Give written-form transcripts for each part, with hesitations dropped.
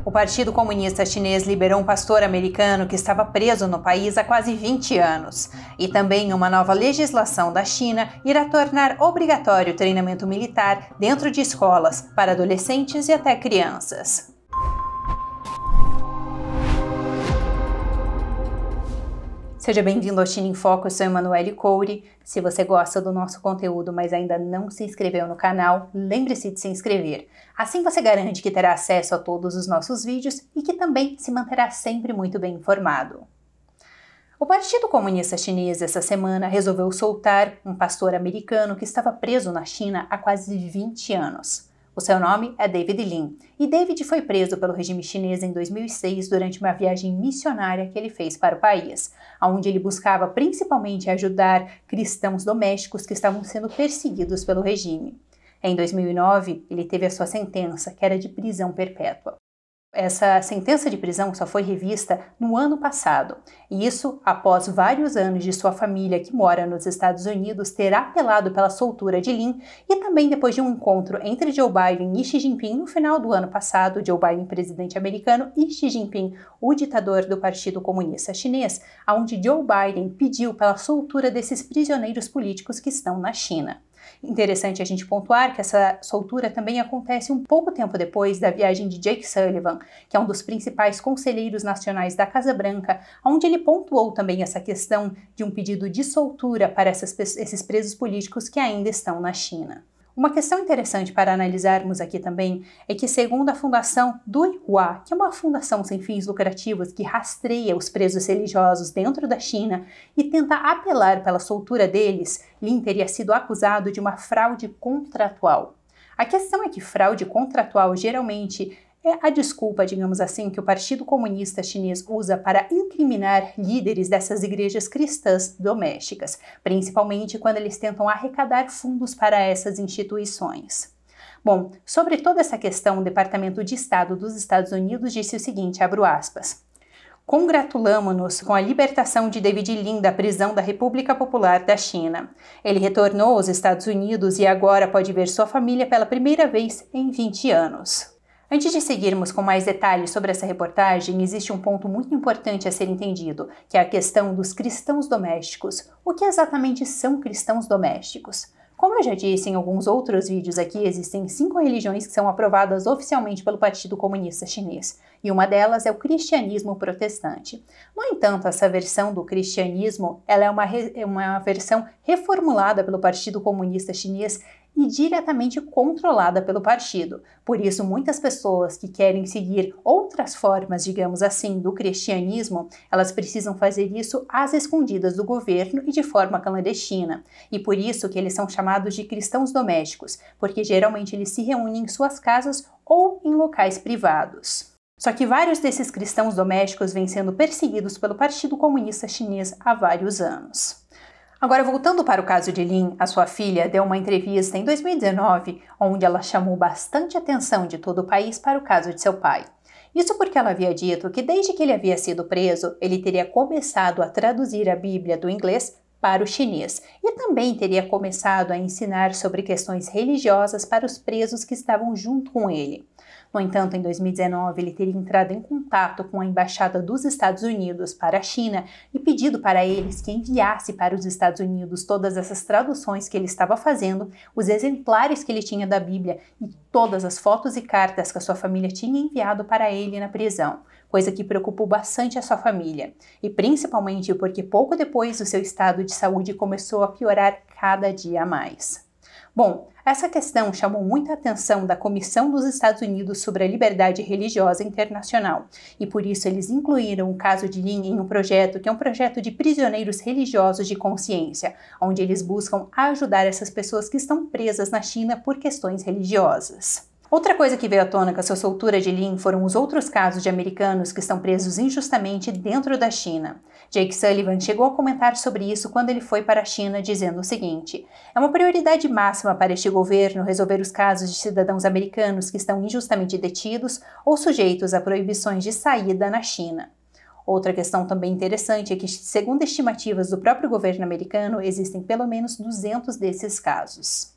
O Partido Comunista Chinês liberou um pastor americano que estava preso no país há quase 20 anos. E também uma nova legislação da China irá tornar obrigatório o treinamento militar dentro de escolas para adolescentes e até crianças. Seja bem-vindo ao China em Foco, eu sou Emanuele Coure. Se você gosta do nosso conteúdo, mas ainda não se inscreveu no canal, lembre-se de se inscrever. Assim você garante que terá acesso a todos os nossos vídeos e que também se manterá sempre muito bem informado. O Partido Comunista Chinês essa semana resolveu soltar um pastor americano que estava preso na China há quase 20 anos. O seu nome é David Lin, e David foi preso pelo regime chinês em 2006 durante uma viagem missionária que ele fez para o país, onde ele buscava principalmente ajudar cristãos domésticos que estavam sendo perseguidos pelo regime. Em 2009, ele teve a sua sentença, que era de prisão perpétua. Essa sentença de prisão só foi revista no ano passado, e isso após vários anos de sua família que mora nos Estados Unidos ter apelado pela soltura de Lin e também depois de um encontro entre Joe Biden e Xi Jinping no final do ano passado, Joe Biden, presidente americano, e Xi Jinping, o ditador do Partido Comunista Chinês, onde Joe Biden pediu pela soltura desses prisioneiros políticos que estão na China. Interessante a gente pontuar que essa soltura também acontece um pouco tempo depois da viagem de Jake Sullivan, que é um dos principais conselheiros nacionais da Casa Branca, onde ele pontuou também essa questão de um pedido de soltura para esses presos políticos que ainda estão na China. Uma questão interessante para analisarmos aqui também é que, segundo a fundação Duihua, que é uma fundação sem fins lucrativos que rastreia os presos religiosos dentro da China e tenta apelar pela soltura deles, Lin teria sido acusado de uma fraude contratual. A questão é que fraude contratual geralmente é a desculpa, digamos assim, que o Partido Comunista Chinês usa para incriminar líderes dessas igrejas cristãs domésticas, principalmente quando eles tentam arrecadar fundos para essas instituições. Bom, sobre toda essa questão, o Departamento de Estado dos Estados Unidos disse o seguinte, abro aspas: "Congratulamo-nos com a libertação de David Lin da prisão da República Popular da China. Ele retornou aos Estados Unidos e agora pode ver sua família pela primeira vez em 20 anos. Antes de seguirmos com mais detalhes sobre essa reportagem, existe um ponto muito importante a ser entendido, que é a questão dos cristãos domésticos. O que exatamente são cristãos domésticos? Como eu já disse em alguns outros vídeos aqui, existem 5 religiões que são aprovadas oficialmente pelo Partido Comunista Chinês, e uma delas é o cristianismo protestante. No entanto, essa versão do cristianismo ela é uma versão reformulada pelo Partido Comunista Chinês e diretamente controlada pelo partido. Por isso, muitas pessoas que querem seguir outras formas, digamos assim, do cristianismo, elas precisam fazer isso às escondidas do governo e de forma clandestina. E por isso que eles são chamados de cristãos domésticos, porque geralmente eles se reúnem em suas casas ou em locais privados. Só que vários desses cristãos domésticos vêm sendo perseguidos pelo Partido Comunista Chinês há vários anos. Agora, voltando para o caso de Lin, a sua filha deu uma entrevista em 2019, onde ela chamou bastante atenção de todo o país para o caso de seu pai. Isso porque ela havia dito que desde que ele havia sido preso, ele teria começado a traduzir a Bíblia do inglês para o chinês e também teria começado a ensinar sobre questões religiosas para os presos que estavam junto com ele. No entanto, em 2019, ele teria entrado em contato com a Embaixada dos Estados Unidos para a China e pedido para eles que enviasse para os Estados Unidos todas essas traduções que ele estava fazendo, os exemplares que ele tinha da Bíblia e todas as fotos e cartas que a sua família tinha enviado para ele na prisão, coisa que preocupou bastante a sua família, e principalmente porque pouco depois o seu estado de saúde começou a piorar cada dia mais. Bom, essa questão chamou muita atenção da Comissão dos Estados Unidos sobre a Liberdade Religiosa Internacional, e por isso eles incluíram o caso de Lin em um projeto que é um projeto de prisioneiros religiosos de consciência, onde eles buscam ajudar essas pessoas que estão presas na China por questões religiosas. Outra coisa que veio à tona com a sua soltura de Lin foram os outros casos de americanos que estão presos injustamente dentro da China. Jake Sullivan chegou a comentar sobre isso quando ele foi para a China, dizendo o seguinte: "É uma prioridade máxima para este governo resolver os casos de cidadãos americanos que estão injustamente detidos ou sujeitos a proibições de saída na China." Outra questão também interessante é que, segundo estimativas do próprio governo americano, existem pelo menos 200 desses casos.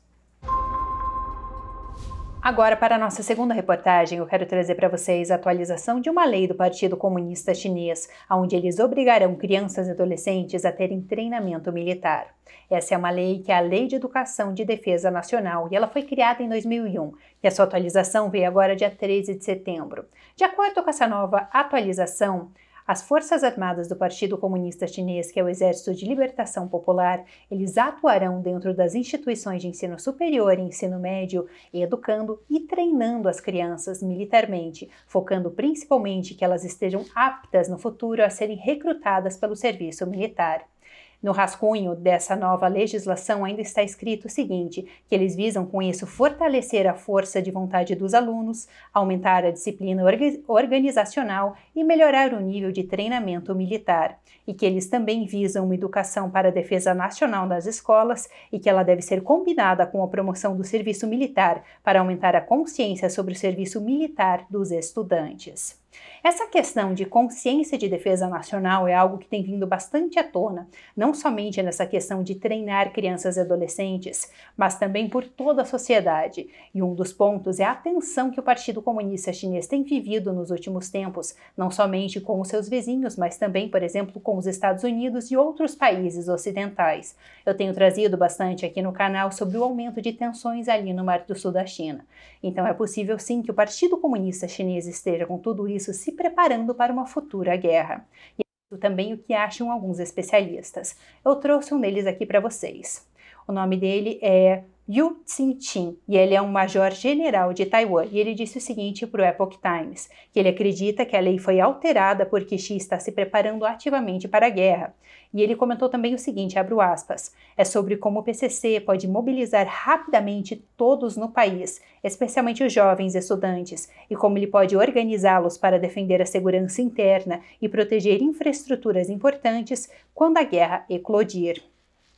Agora, para a nossa segunda reportagem, eu quero trazer para vocês a atualização de uma lei do Partido Comunista Chinês, onde eles obrigarão crianças e adolescentes a terem treinamento militar. Essa é uma lei que é a Lei de Educação de Defesa Nacional e ela foi criada em 2001 e a sua atualização veio agora dia 13 de setembro. De acordo com essa nova atualização, as Forças Armadas do Partido Comunista Chinês, que é o Exército de Libertação Popular, eles atuarão dentro das instituições de ensino superior e ensino médio, educando e treinando as crianças militarmente, focando principalmente que elas estejam aptas no futuro a serem recrutadas pelo serviço militar. No rascunho dessa nova legislação ainda está escrito o seguinte, que eles visam com isso fortalecer a força de vontade dos alunos, aumentar a disciplina organizacional e melhorar o nível de treinamento militar, e que eles também visam uma educação para a defesa nacional nas escolas e que ela deve ser combinada com a promoção do serviço militar para aumentar a consciência sobre o serviço militar dos estudantes. Essa questão de consciência de defesa nacional é algo que tem vindo bastante à tona, não somente nessa questão de treinar crianças e adolescentes, mas também por toda a sociedade. E um dos pontos é a tensão que o Partido Comunista Chinês tem vivido nos últimos tempos, não somente com os seus vizinhos, mas também, por exemplo, com os Estados Unidos e outros países ocidentais. Eu tenho trazido bastante aqui no canal sobre o aumento de tensões ali no Mar do Sul da China. Então é possível sim que o Partido Comunista Chinês esteja com tudo isso se preparando para uma futura guerra. E é também o que acham alguns especialistas. Eu trouxe um deles aqui para vocês. O nome dele é Yu Xinqin, e ele é um major-general de Taiwan, e ele disse o seguinte para o Epoch Times, que ele acredita que a lei foi alterada porque Xi está se preparando ativamente para a guerra. E ele comentou também o seguinte, abro aspas, é sobre como o PCC pode mobilizar rapidamente todos no país, especialmente os jovens estudantes, e como ele pode organizá-los para defender a segurança interna e proteger infraestruturas importantes quando a guerra eclodir.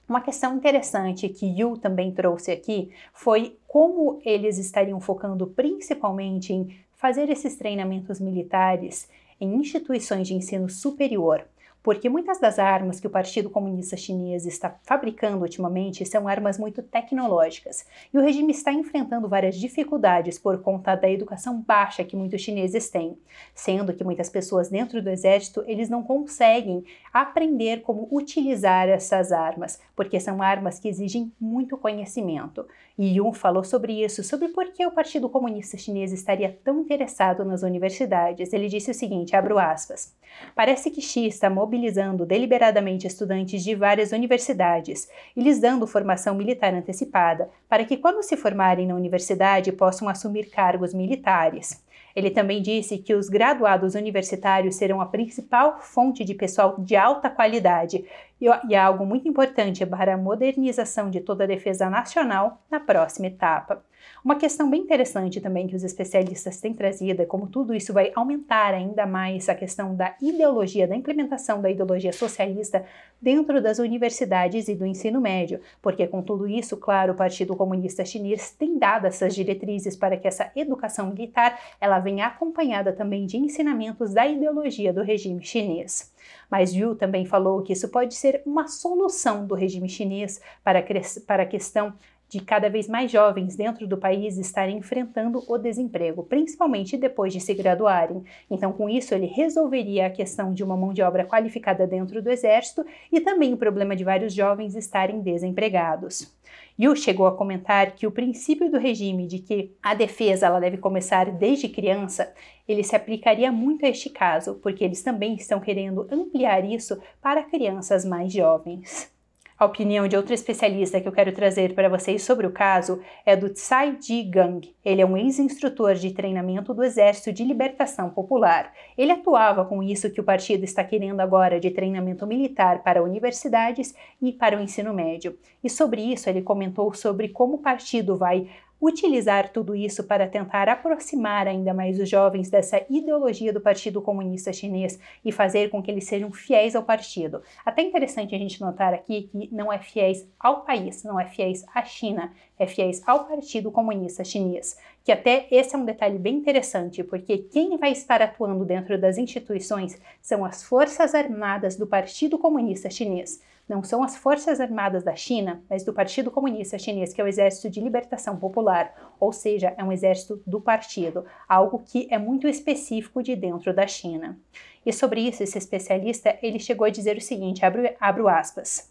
Uma questão interessante que Yu também trouxe aqui foi como eles estariam focando principalmente em fazer esses treinamentos militares em instituições de ensino superior, porque muitas das armas que o Partido Comunista Chinês está fabricando ultimamente são armas muito tecnológicas, e o regime está enfrentando várias dificuldades por conta da educação baixa que muitos chineses têm, sendo que muitas pessoas dentro do exército eles não conseguem aprender como utilizar essas armas, porque são armas que exigem muito conhecimento. E Yu falou sobre isso, sobre por que o Partido Comunista Chinês estaria tão interessado nas universidades. Ele disse o seguinte, abro aspas, parece que Xi está mobilizando deliberadamente estudantes de várias universidades e lhes dando formação militar antecipada, para que quando se formarem na universidade possam assumir cargos militares. Ele também disse que os graduados universitários serão a principal fonte de pessoal de alta qualidade e é algo muito importante para a modernização de toda a defesa nacional na próxima etapa. Uma questão bem interessante também que os especialistas têm trazido é como tudo isso vai aumentar ainda mais a questão da ideologia, da implementação da ideologia socialista dentro das universidades e do ensino médio, porque com tudo isso, claro, o Partido Comunista Chinês tem dado essas diretrizes para que essa educação militar ela venha acompanhada também de ensinamentos da ideologia do regime chinês. Mas Yu também falou que isso pode ser uma solução do regime chinês para a questão de cada vez mais jovens dentro do país estarem enfrentando o desemprego, principalmente depois de se graduarem. Então, com isso, ele resolveria a questão de uma mão de obra qualificada dentro do exército e também o problema de vários jovens estarem desempregados. Yu chegou a comentar que o princípio do regime de que a defesa ela deve começar desde criança, ele se aplicaria muito a este caso, porque eles também estão querendo ampliar isso para crianças mais jovens. A opinião de outro especialista que eu quero trazer para vocês sobre o caso é do Tsai Ji-gang. Ele é um ex-instrutor de treinamento do Exército de Libertação Popular. Ele atuava com isso que o partido está querendo agora de treinamento militar para universidades e para o ensino médio. E sobre isso ele comentou sobre como o partido vai utilizar tudo isso para tentar aproximar ainda mais os jovens dessa ideologia do Partido Comunista Chinês e fazer com que eles sejam fiéis ao partido. Até interessante a gente notar aqui que não é fiéis ao país, não é fiéis à China, fiéis ao Partido Comunista Chinês, que até esse é um detalhe bem interessante, porque quem vai estar atuando dentro das instituições são as Forças Armadas do Partido Comunista Chinês. Não são as Forças Armadas da China, mas do Partido Comunista Chinês, que é o Exército de Libertação Popular, ou seja, é um exército do partido, algo que é muito específico de dentro da China. E sobre isso, esse especialista, ele chegou a dizer o seguinte, abro aspas,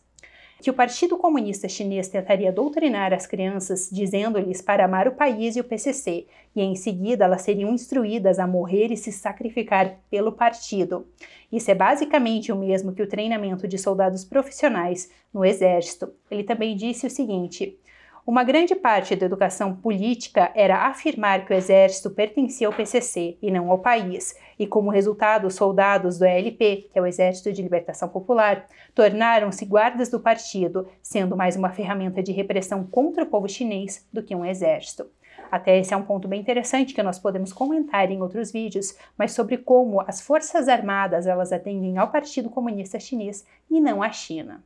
que o Partido Comunista Chinês tentaria doutrinar as crianças dizendo-lhes para amar o país e o PCC, e em seguida elas seriam instruídas a morrer e se sacrificar pelo partido. Isso é basicamente o mesmo que o treinamento de soldados profissionais no exército. Ele também disse o seguinte, uma grande parte da educação política era afirmar que o exército pertencia ao PCC e não ao país, e como resultado, os soldados do ELP, que é o Exército de Libertação Popular, tornaram-se guardas do partido, sendo mais uma ferramenta de repressão contra o povo chinês do que um exército. Até esse é um ponto bem interessante que nós podemos comentar em outros vídeos, mas sobre como as Forças Armadas elas atendem ao Partido Comunista Chinês e não à China.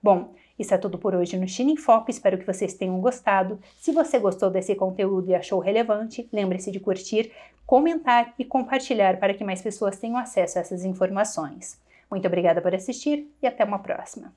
Bom, isso é tudo por hoje no China em Foco, espero que vocês tenham gostado. Se você gostou desse conteúdo e achou relevante, lembre-se de curtir, comentar e compartilhar para que mais pessoas tenham acesso a essas informações. Muito obrigada por assistir e até uma próxima.